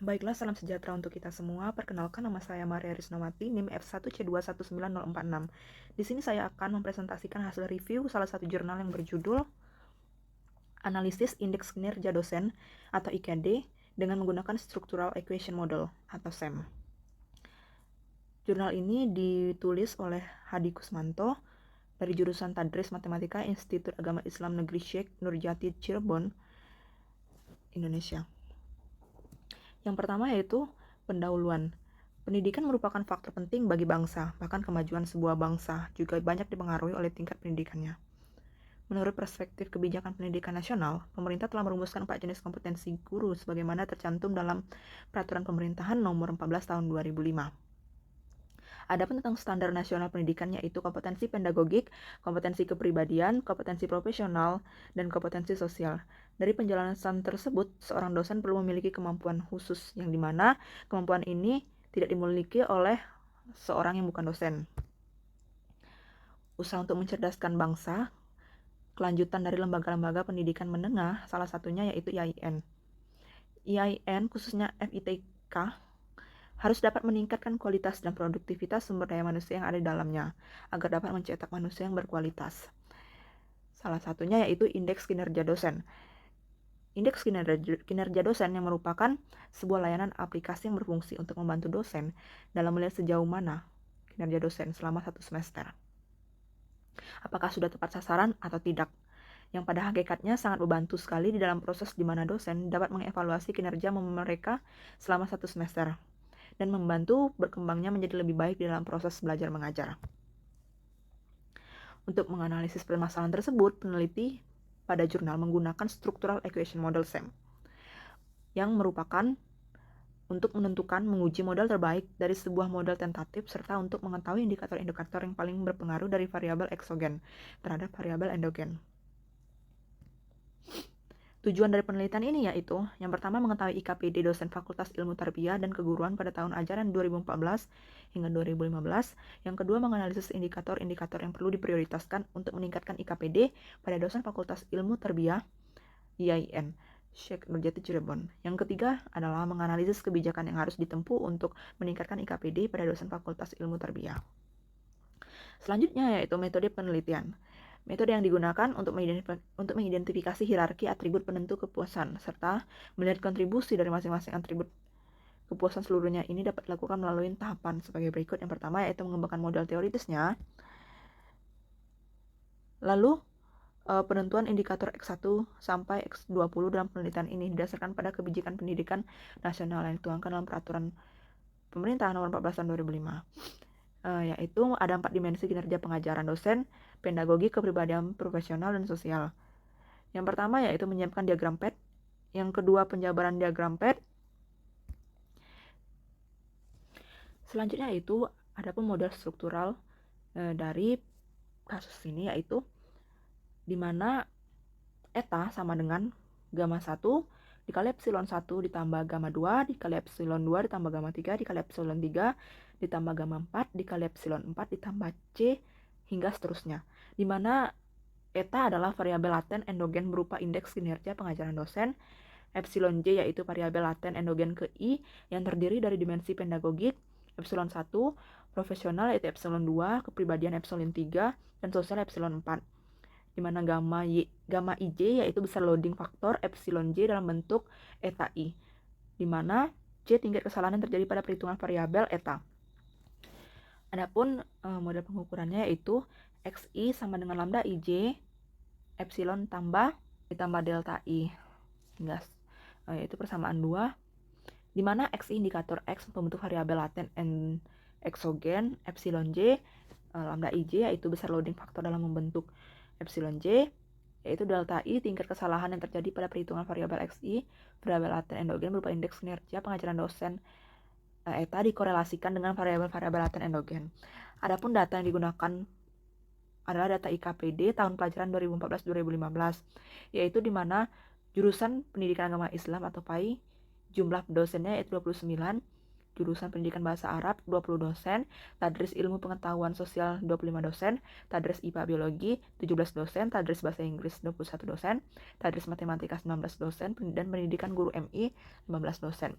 Baiklah, salam sejahtera untuk kita semua. Perkenalkan, nama saya Maria Risnawati, NIM F1C219046. Di sini saya akan mempresentasikan hasil review salah satu jurnal yang berjudul Analisis Indeks Kinerja Dosen atau IKD dengan menggunakan Structural Equation Model atau SEM. Jurnal ini ditulis oleh Hadi Kusmanto dari jurusan Tadris Matematika Institut Agama Islam Negeri Syekh Nurjati Cirebon, Indonesia. Yang pertama yaitu pendahuluan. Pendidikan merupakan faktor penting bagi bangsa, bahkan kemajuan sebuah bangsa juga banyak dipengaruhi oleh tingkat pendidikannya. Menurut perspektif kebijakan pendidikan nasional, pemerintah telah merumuskan 4 jenis kompetensi guru sebagaimana tercantum dalam Peraturan Pemerintahan Nomor 14 Tahun 2005. Adapun tentang standar nasional pendidikan yaitu kompetensi pedagogik, kompetensi kepribadian, kompetensi profesional, dan kompetensi sosial. Dari penjelasan tersebut, seorang dosen perlu memiliki kemampuan khusus yang dimana kemampuan ini tidak dimiliki oleh seorang yang bukan dosen. Usaha untuk mencerdaskan bangsa, kelanjutan dari lembaga-lembaga pendidikan menengah, salah satunya yaitu IAIN. IAIN khususnya FITK harus dapat meningkatkan kualitas dan produktivitas sumber daya manusia yang ada di dalamnya, agar dapat mencetak manusia yang berkualitas. Salah satunya yaitu indeks kinerja dosen. Indeks kinerja dosen yang merupakan sebuah layanan aplikasi yang berfungsi untuk membantu dosen dalam melihat sejauh mana kinerja dosen selama 1 semester. Apakah sudah tepat sasaran atau tidak? Yang pada hakikatnya sangat membantu sekali di dalam proses di mana dosen dapat mengevaluasi kinerja mereka selama 1 semester dan membantu berkembangnya menjadi lebih baik di dalam proses belajar mengajar. Untuk menganalisis permasalahan tersebut, peneliti pada jurnal menggunakan Structural Equation Model SEM, yang merupakan untuk menguji model terbaik dari sebuah model tentatif serta untuk mengetahui indikator-indikator yang paling berpengaruh dari variabel eksogen terhadap variabel endogen. Tujuan dari penelitian ini yaitu yang pertama mengetahui IKPD dosen Fakultas Ilmu Tarbiyah dan Keguruan pada tahun ajaran 2014 hingga 2015. Yang kedua menganalisis indikator-indikator yang perlu diprioritaskan untuk meningkatkan IKPD pada dosen Fakultas Ilmu Tarbiyah IAIN Syekh Nurjati Cirebon. Yang ketiga adalah menganalisis kebijakan yang harus ditempuh untuk meningkatkan IKPD pada dosen Fakultas Ilmu Tarbiyah. Selanjutnya yaitu metode penelitian. Metode yang digunakan untuk mengidentifikasi hierarki atribut penentu kepuasan, serta melihat kontribusi dari masing-masing atribut kepuasan seluruhnya ini dapat dilakukan melalui tahapan sebagai berikut. Yang pertama yaitu mengembangkan model teoritisnya, lalu penentuan indikator X1 sampai X20 dalam penelitian ini didasarkan pada kebijakan pendidikan nasional yang dituangkan dalam Peraturan Pemerintah Nomor 14 Tahun 2005. Yaitu ada 4 dimensi kinerja pengajaran dosen, pedagogi, kepribadian profesional, dan sosial. Yang pertama yaitu menyiapkan diagram PET, yang kedua penjabaran diagram PET. Selanjutnya yaitu ada pun model struktural dari kasus ini yaitu di mana eta sama dengan gamma 1 dikali epsilon 1 ditambah gamma 2 dikali epsilon 2 ditambah gamma 3 dikali epsilon 3 ditambah gamma 4 dikali epsilon 4 ditambah C hingga seterusnya. Di mana eta adalah variabel laten endogen berupa indeks kinerja pengajaran dosen, epsilon J yaitu variabel laten endogen ke I yang terdiri dari dimensi pedagogik, epsilon 1, profesional yaitu epsilon 2, kepribadian epsilon 3, dan sosial epsilon 4. Di mana gamma IJ yaitu besar loading faktor epsilon J dalam bentuk eta I, di mana J tingkat kesalahan yang terjadi pada perhitungan variabel eta. Adapun model pengukurannya yaitu XI sama dengan lambda IJ epsilon ditambah delta I hingga yaitu persamaan 2, di mana XI indikator X membentuk variabel laten and eksogen, epsilon J lambda IJ yaitu besar loading faktor dalam membentuk epsilon J, yaitu delta I tingkat kesalahan yang terjadi pada perhitungan variabel XI, variabel laten endogen berupa indeks kinerja pengajaran dosen eta dikorelasikan dengan variabel-variabel laten endogen. Adapun data yang digunakan adalah data IKPD tahun pelajaran 2014-2015, yaitu di mana jurusan Pendidikan Agama Islam atau PAI jumlah dosennya yaitu 29, jurusan Pendidikan Bahasa Arab 20 dosen, Tadris Ilmu Pengetahuan Sosial 25 dosen, Tadris IPA Biologi 17 dosen, Tadris Bahasa Inggris 21 dosen, Tadris Matematika 19 dosen, dan Pendidikan Guru MI 15 dosen.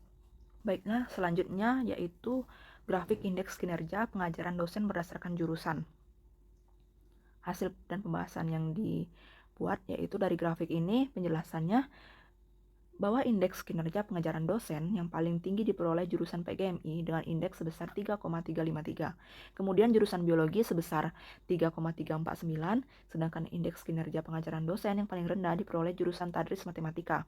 Baiklah, selanjutnya yaitu grafik indeks kinerja pengajaran dosen berdasarkan jurusan. Hasil dan pembahasan yang dibuat yaitu dari grafik ini penjelasannya bahwa indeks kinerja pengajaran dosen yang paling tinggi diperoleh jurusan PGMI dengan indeks sebesar 3,353. Kemudian jurusan biologi sebesar 3,349, sedangkan indeks kinerja pengajaran dosen yang paling rendah diperoleh jurusan Tadris Matematika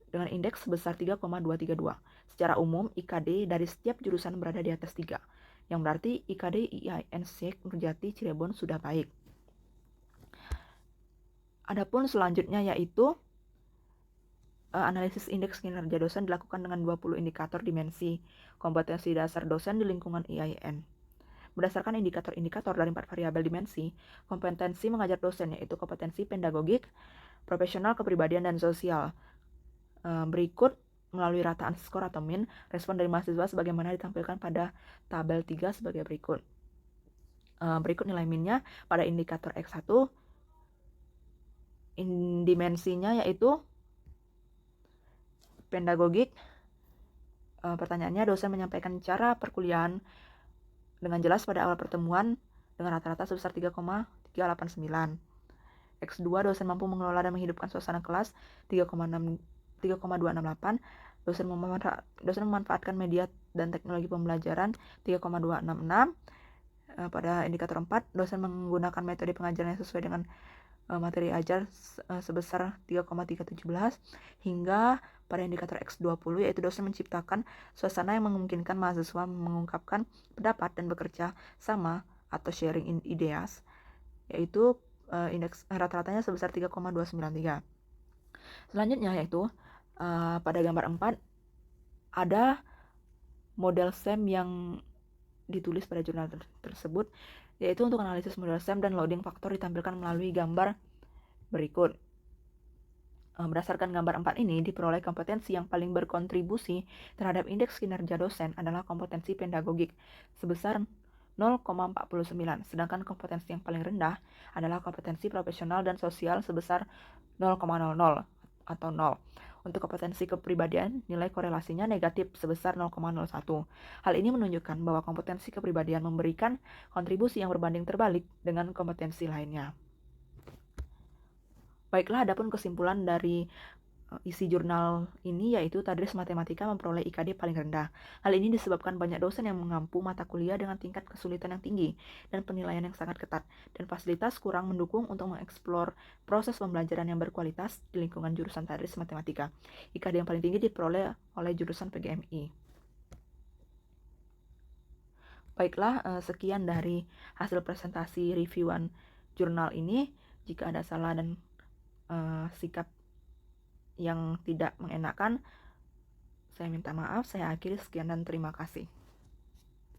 dengan indeks sebesar 3,232. Secara umum, IKD dari setiap jurusan berada di atas 3, yang berarti IKD IAIN Nurjati Cirebon sudah baik. Adapun selanjutnya yaitu analisis indeks kinerja dosen dilakukan dengan 20 indikator dimensi kompetensi dasar dosen di lingkungan IAIN. Berdasarkan indikator-indikator dari 4 variabel dimensi, kompetensi mengajar dosen yaitu kompetensi pedagogik, profesional, kepribadian, dan sosial. Berikut melalui rataan skor atau min, respon dari mahasiswa sebagaimana ditampilkan pada tabel 3 sebagai berikut. Berikut nilai minnya pada indikator X1, dimensinya yaitu pedagogik. Pertanyaannya, dosen menyampaikan cara perkuliahan dengan jelas pada awal pertemuan dengan rata-rata sebesar 3,389. X2, dosen mampu mengelola dan menghidupkan suasana kelas 3,268. Dosen memanfaatkan media dan teknologi pembelajaran 3,266. Pada indikator 4, dosen menggunakan metode pengajaran yang sesuai dengan materi ajar sebesar 3,317, hingga pada indikator X20 yaitu dosen menciptakan suasana yang memungkinkan mahasiswa mengungkapkan pendapat dan bekerja sama atau sharing ideas, yaitu indeks rata-ratanya sebesar 3,293. Selanjutnya yaitu pada gambar 4 ada model SEM yang ditulis pada jurnal tersebut, yaitu untuk analisis model SEM dan loading faktor ditampilkan melalui gambar berikut. Berdasarkan gambar 4 ini, diperoleh kompetensi yang paling berkontribusi terhadap indeks kinerja dosen adalah kompetensi pedagogik sebesar 0,49, sedangkan kompetensi yang paling rendah adalah kompetensi profesional dan sosial sebesar 0,00 atau 0. Untuk kompetensi kepribadian, nilai korelasinya negatif sebesar 0,01. Hal ini menunjukkan bahwa kompetensi kepribadian memberikan kontribusi yang berbanding terbalik dengan kompetensi lainnya. Baiklah, adapun kesimpulan dari isi jurnal ini yaitu Tadris Matematika memperoleh IKD paling rendah. Hal ini disebabkan banyak dosen yang mengampu mata kuliah dengan tingkat kesulitan yang tinggi dan penilaian yang sangat ketat, dan fasilitas kurang mendukung untuk mengeksplor proses pembelajaran yang berkualitas di lingkungan jurusan Tadris Matematika. IKD yang paling tinggi diperoleh oleh jurusan PGMI. Baiklah, sekian dari hasil presentasi reviewan jurnal ini. Jika ada salah dan sikap yang tidak mengenakan, saya minta maaf. Saya akhiri, sekian dan terima kasih.